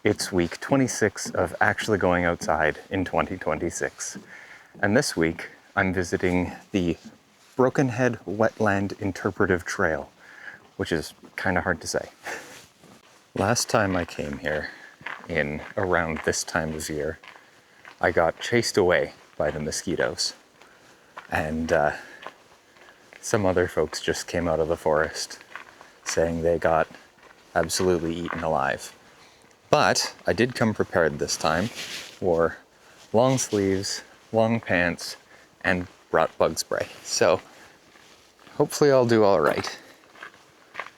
It's week 26 of actually going outside in 2026. And this week, I'm visiting the Brokenhead Wetland Interpretive Trail, which is kind of hard to say. Last time I came here, in around this time of year, I got chased away by the mosquitoes. And some other folks just came out of the forest saying they got absolutely eaten alive. But I did come prepared this time, wore long sleeves, long pants, and brought bug spray. So hopefully I'll do all right.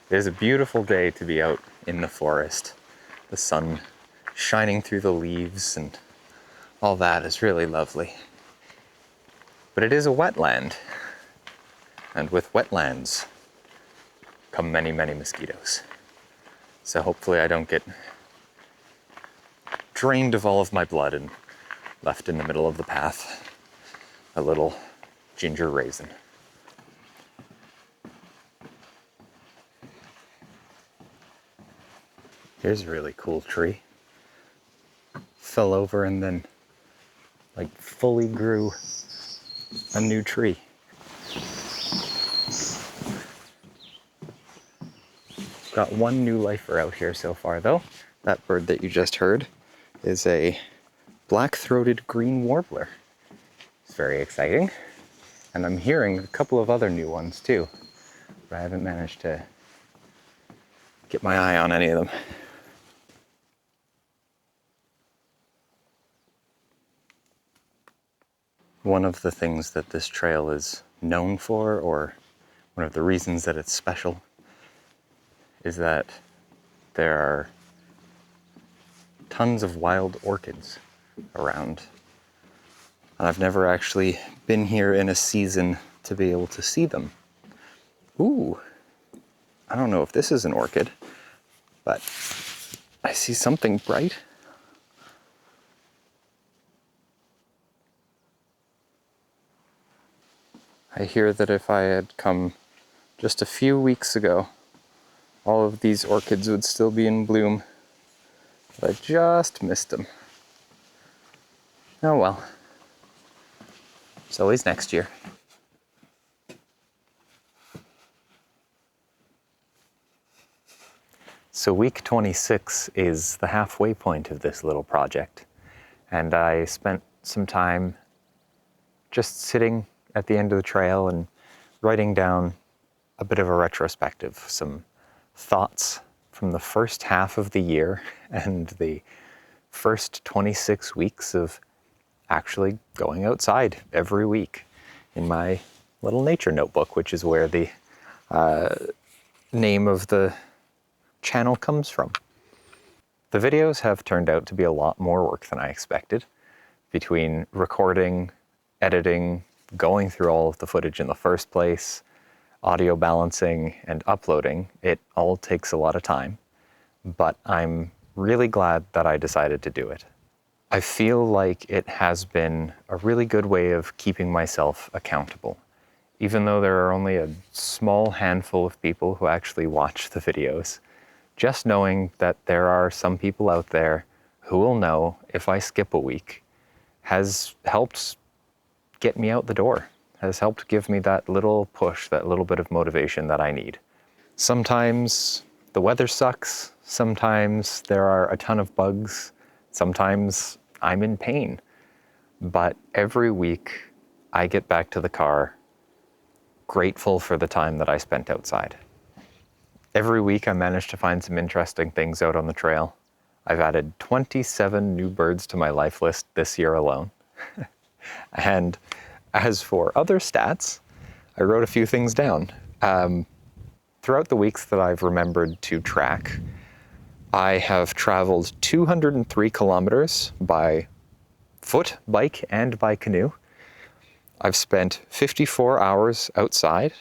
It is a beautiful day to be out in the forest. The sun shining through the leaves and all that is really lovely. But it is a wetland. And with wetlands come many, many mosquitoes. So hopefully I don't get drained of all of my blood and left in the middle of the path a little ginger raisin. Here's a really cool tree. Fell over and then like fully grew a new tree. Got one new lifer out here so far though. That bird that you just heard is a black-throated green warbler. It's very exciting. And I'm hearing a couple of other new ones too, but I haven't managed to get my eye on any of them. One of the things that this trail is known for, or one of the reasons that it's special, is that there are tons of wild orchids around. And I've never actually been here in a season to be able to see them. Ooh, I don't know if this is an orchid, but I see something bright. I hear that if I had come just a few weeks ago, all of these orchids would still be in bloom. But I just missed them. Oh well. It's always next year. So week 26 is the halfway point of this little project. And I spent some time just sitting at the end of the trail and writing down a bit of a retrospective, some thoughts from the first half of the year and the first 26 weeks of actually going outside every week in my little nature notebook, which is where the name of the channel comes from. The videos have turned out to be a lot more work than I expected. Between recording, editing, going through all of the footage in the first place, audio balancing, and uploading, it all takes a lot of time. But I'm really glad that I decided to do it. I feel like it has been a really good way of keeping myself accountable. Even though there are only a small handful of people who actually watch the videos, just knowing that there are some people out there who will know if I skip a week has helped get me out the door, has helped give me that little push, that little bit of motivation that I need. Sometimes the weather sucks, sometimes there are a ton of bugs, sometimes I'm in pain. But every week I get back to the car grateful for the time that I spent outside. Every week I manage to find some interesting things out on the trail. I've added 27 new birds to my life list this year alone. And as for other stats, I wrote a few things down. Throughout the weeks that I've remembered to track, I have traveled 203 kilometers by foot, bike, and by canoe. I've spent 54 hours outside.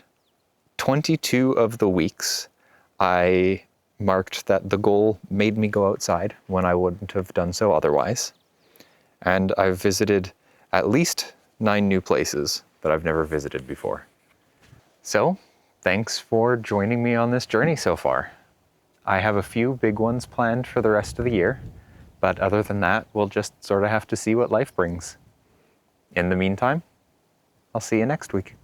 22 of the weeks I marked that the goal made me go outside when I wouldn't have done so otherwise. And I've visited at least 9 new places that I've never visited before. So, thanks for joining me on this journey so far. I have a few big ones planned for the rest of the year, But other than that, we'll just sort of have to see what life brings. In the meantime, I'll see you next week.